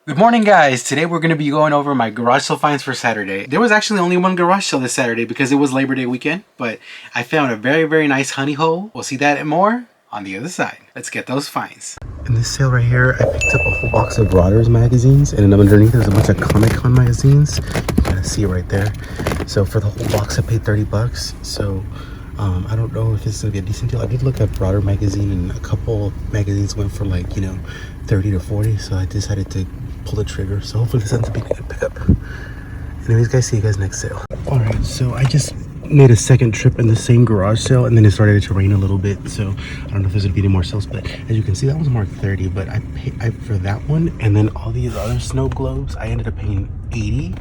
Good morning, guys. Today we're going to be going over my garage sale finds for Saturday. There was actually only one garage sale this Saturday because it was Labor Day weekend, but I found a very nice honey hole. We'll see that and more on the other side. Let's get those finds. In this sale right here, I picked up a whole box of Brothers magazines, and then underneath there's a bunch of Comic-Con magazines. You can see it right there. So for the whole box I paid 30 bucks. So I don't know if this is gonna be a decent deal. I did look at Broader magazine, and a couple magazines went for like 30 to 40, so I decided to pull the trigger. So hopefully this ends up being a good pickup. Anyways, guys, see you guys next sale. All right, so I just made a second trip in the same garage sale, and then it started to rain a little bit, so I don't know if there's gonna be any more sales, but as you can see, that was marked 30, but I paid for that one, and then all these other snow globes I ended up paying 80,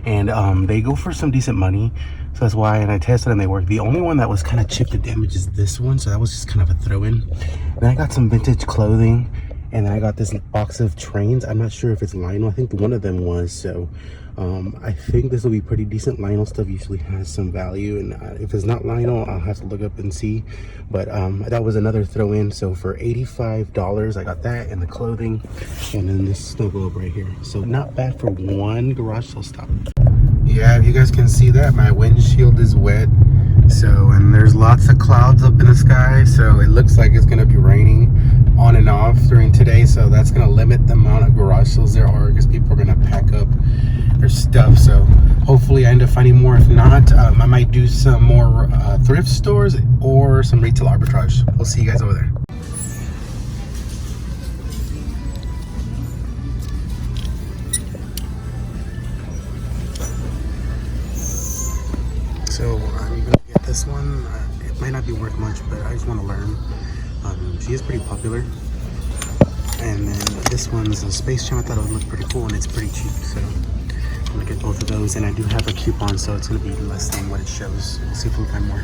and they go for some decent money. So that's why, and I tested and they work. The only one that was kind of chipped and damaged is this one, so that was just kind of a throw-in. Then I got some vintage clothing, and then I got this box of trains. I'm not sure if it's Lionel. I think one of them was, so I think this will be pretty decent. Lionel stuff usually has some value, and if it's not Lionel, I'll have to look up and see. But that was another throw-in, so for $85 I got that and the clothing, and then this snow globe right here. So not bad for one garage sale stop. Yeah, if you guys can see that, my windshield is wet. So, and there's lots of clouds up in the sky, so it looks like it's gonna be raining on and off during today, so that's gonna limit the amount of garage sales there are, because people are gonna pack up their stuff. So hopefully I end up finding more. If not, I might do some more thrift stores or some retail arbitrage. We'll see you guys over there. So I'm gonna get this one. It might not be worth much, but I just want to learn. She is pretty popular. And then this one's a Space Jam. I thought it would look pretty cool, and it's pretty cheap. So I'm gonna get both of those, and I do have a coupon, so it's gonna be less than what it shows. We'll see if we can find more.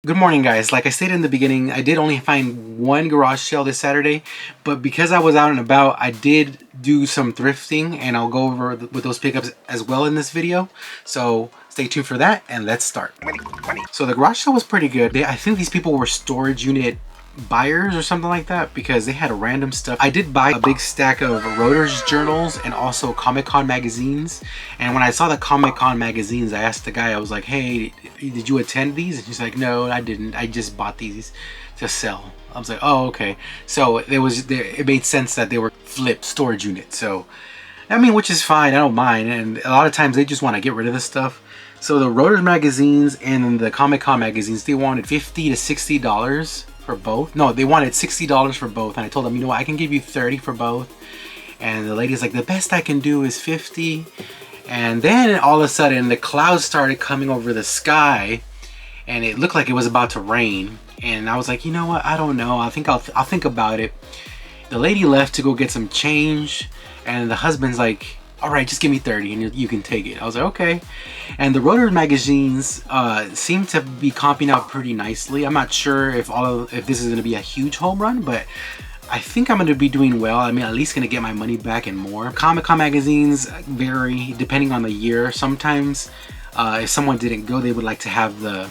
Good morning, guys. Like I stated in the beginning, I did only find one garage sale this Saturday, but because I was out and about, I did do some thrifting, and I'll go over with those pickups as well in this video. So stay tuned for that, and let's start. So the garage sale was pretty good. I think these people were storage unit buyers or something like that, because they had random stuff. I did buy a big stack of Reuters journals and also Comic-Con magazines, and when I saw the Comic-Con magazines, I asked the guy, I was like, hey, did you attend these? And he's like, no, I didn't. I just bought these to sell. I was like, oh, okay. So it made sense that they were flipped storage units. So I mean, which is fine, I don't mind, and a lot of times they just want to get rid of this stuff. So the Reuters magazines and the Comic-Con magazines, they wanted $50 to $60 for both. No, they wanted $60 for both, and I told them, you know what, I can give you 30 for both. And the lady's like, the best I can do is 50. And then all of a sudden the clouds started coming over the sky, and it looked like it was about to rain. And I was like, you know what, I don't know, I think I'll think about it. The lady left to go get some change, and the husband's like, all right, just give me 30 and you can take it. I was like, okay. And the Reuters magazines seem to be comping out pretty nicely. I'm not sure if this is going to be a huge home run, but I think I'm going to be doing well. I mean, at least going to get my money back and more. Comic-Con magazines vary depending on the year. Sometimes if someone didn't go, they would like to have the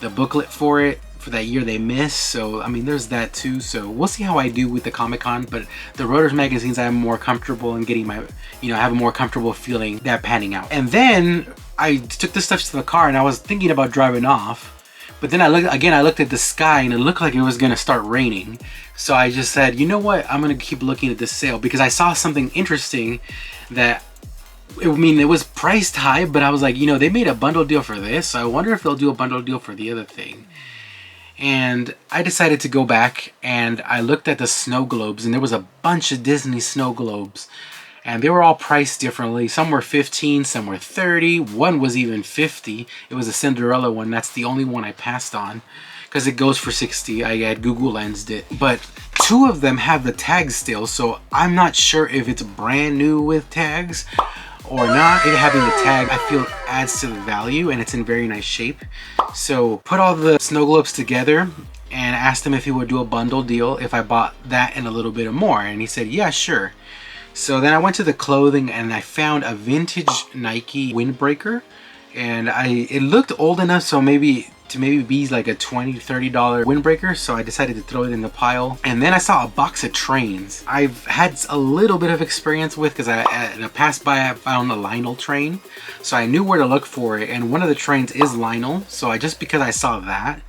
booklet for it for that year they missed. So I mean, there's that too. So we'll see how I do with the Comic-Con, but the Reuters magazines, I'm more comfortable in getting my, I have a more comfortable feeling that panning out. And then I took this stuff to the car, and I was thinking about driving off, but then I looked at the sky, and it looked like it was gonna start raining. So I just said, you know what, I'm gonna keep looking at this sale, because I saw something interesting that, I mean, it was priced high, but I was like, they made a bundle deal for this, so I wonder if they'll do a bundle deal for the other thing. And I decided to go back, and I looked at the snow globes, and there was a bunch of Disney snow globes, and they were all priced differently. Some were 15, some were 30, one was even 50. It was a Cinderella one. That's the only one I passed on, because it goes for 60. I had Google Lensed it, but two of them have the tags still, so I'm not sure if it's brand new with tags or not. It having the tag, I feel, adds to the value, and it's in very nice shape. So put all the snow globes together and asked him if he would do a bundle deal if I bought that and a little bit more, and he said, yeah, sure. So then I went to the clothing, and I found a vintage Nike windbreaker, and it looked old enough, so maybe to maybe be like a $20-$30 windbreaker, so I decided to throw it in the pile. And then I saw a box of trains I've had a little bit of experience with, because in a pass by I found a Lionel train, so I knew where to look for it, and one of the trains is Lionel, so because I saw that,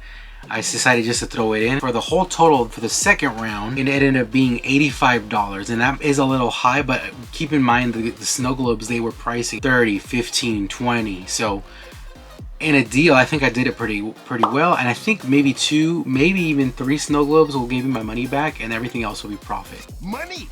I decided just to throw it in. For the whole total for the second round, it ended up being $85, and that is a little high, but keep in mind the snow globes, they were pricing 30, 15, 20. So in a deal, I think I did it pretty well, and I think maybe 2, maybe even 3 snow globes will give me my money back, and everything else will be profit. Money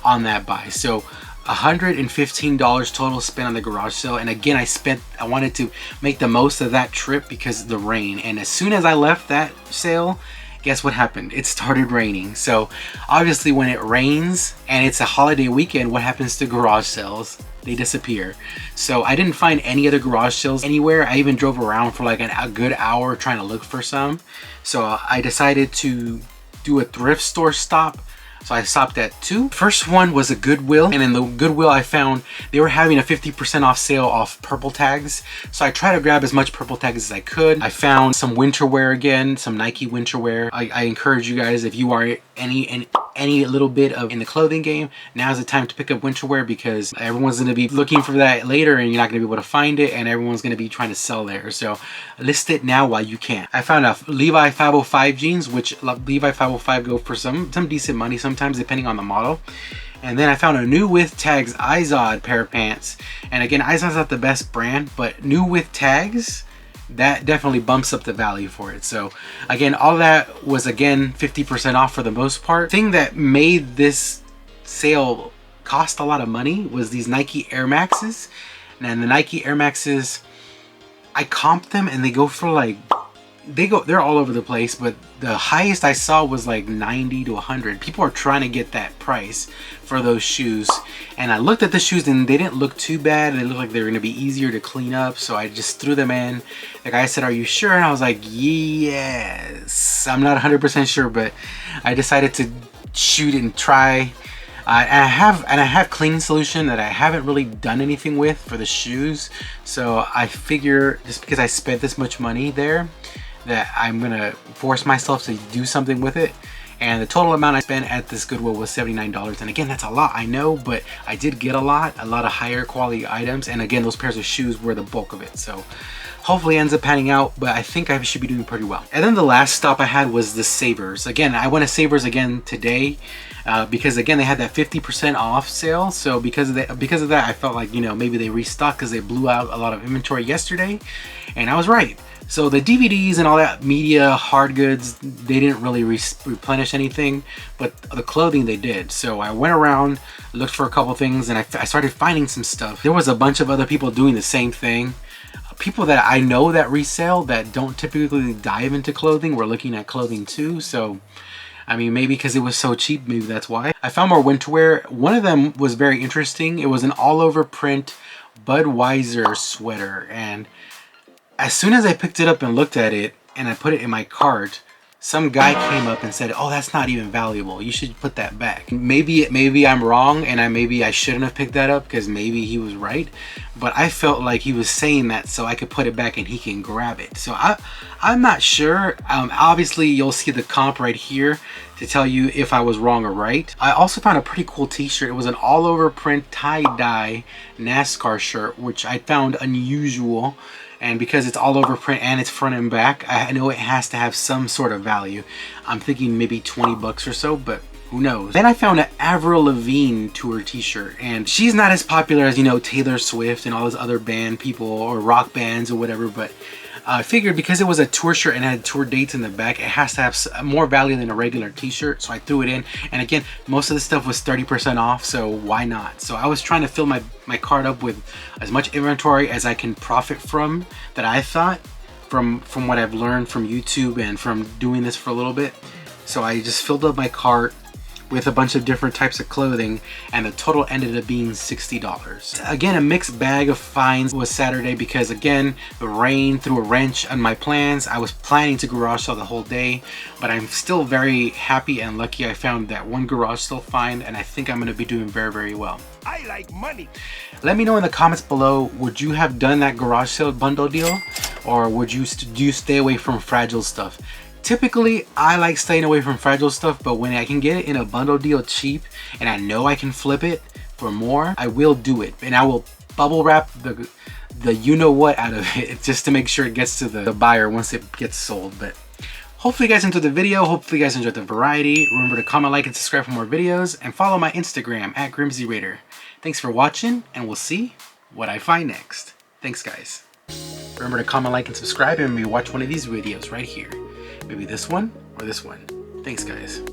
on that buy. So $115 total spent on the garage sale. And again, I wanted to make the most of that trip because of the rain. And as soon as I left that sale, guess what happened? It started raining. So obviously when it rains and it's a holiday weekend, what happens to garage sales? They disappear. So I didn't find any other garage sales anywhere. I even drove around for like a good hour trying to look for some. So I decided to do a thrift store stop. So I stopped at 2. First one was a Goodwill, and in the Goodwill I found they were having a 50% off sale off purple tags. So I tried to grab as much purple tags as I could. I found some winter wear again, some Nike winter wear. I encourage you guys, if you are any little bit of in the clothing game, now's the time to pick up winter wear, because everyone's going to be looking for that later and you're not going to be able to find it, and everyone's going to be trying to sell there. So list it now while you can. I found a Levi 505 jeans, which Levi 505 go for some decent money sometimes depending on the model. And then I found a new with tags Izod pair of pants, and again, Izod's not the best brand, but new with tags, that definitely bumps up the value for it. So again, all that was again 50% off for the most part. Thing that made this sale cost a lot of money was these Nike Air Maxes. And the Nike Air Maxes, I comped them and they go for like, they're all over the place, but the highest I saw was like 90 to 100. People are trying to get that price for those shoes, and I looked at the shoes and they didn't look too bad. They looked like they were going to be easier to clean up, so I just threw them in. The guy said, "Are you sure?" And I was like, yes. I'm not 100% sure, but I decided to shoot and try. And I have cleaning solution that I haven't really done anything with for the shoes, so I figure just because I spent this much money there, that I'm gonna force myself to do something with it. And the total amount I spent at this Goodwill was $79. And again, that's a lot, I know, but I did get a lot of higher quality items. And again, those pairs of shoes were the bulk of it. So hopefully it ends up panning out, but I think I should be doing pretty well. And then the last stop I had was the Savers. Again, I went to Savers again today because again, they had that 50% off sale. So because of that, I felt like, you know, maybe they restocked because they blew out a lot of inventory yesterday. And I was right. So the DVDs and all that media, hard goods, they didn't really replenish anything, but the clothing they did. So I went around, looked for a couple things, and I started finding some stuff. There was a bunch of other people doing the same thing. People that I know that resell that don't typically dive into clothing were looking at clothing too. So I mean, maybe because it was so cheap, maybe that's why. I found more winter wear. One of them was very interesting. It was an all over print Budweiser sweater, and as soon as I picked it up and looked at it and I put it in my cart, some guy came up and said, "Oh, that's not even valuable. You should put that back." Maybe I'm wrong, and maybe I shouldn't have picked that up because maybe he was right. But I felt like he was saying that so I could put it back and he can grab it. So I'm not sure. Obviously, you'll see the comp right here to tell you if I was wrong or right. I also found a pretty cool t-shirt. It was an all-over print tie-dye NASCAR shirt, which I found unusual. And because it's all over print and it's front and back, I know it has to have some sort of value. I'm thinking maybe 20 bucks or so, but who knows. Then I found an Avril Lavigne tour t-shirt, and she's not as popular as, you know, Taylor Swift and all those other band people or rock bands or whatever, but I figured because it was a tour shirt and had tour dates in the back, it has to have more value than a regular t-shirt, so I threw it in. And again, most of the stuff was 30% off, so why not? So I was trying to fill my cart up with as much inventory as I can profit from, that I thought, from what I've learned from YouTube and from doing this for a little bit. So I just filled up my cart with a bunch of different types of clothing, and the total ended up being $60. Again, a mixed bag of finds was Saturday because again, the rain threw a wrench on my plans. I was planning to garage sale the whole day, but I'm still very happy and lucky I found that one garage sale find, and I think I'm going to be doing very, very well. I like money. Let me know in the comments below, would you have done that garage sale bundle deal, or would you do you stay away from fragile stuff? Typically, I like staying away from fragile stuff, but when I can get it in a bundle deal cheap and I know I can flip it for more, I will do it. And I will bubble wrap the you know what out of it just to make sure it gets to the buyer once it gets sold. But hopefully you guys enjoyed the video. Hopefully you guys enjoyed the variety. Remember to comment, like, and subscribe for more videos, and follow my Instagram at GrimzyRaider. Thanks for watching, and we'll see what I find next. Thanks, guys. Remember to comment, like, and subscribe, and maybe watch one of these videos right here. Maybe this one or this one. Thanks, guys.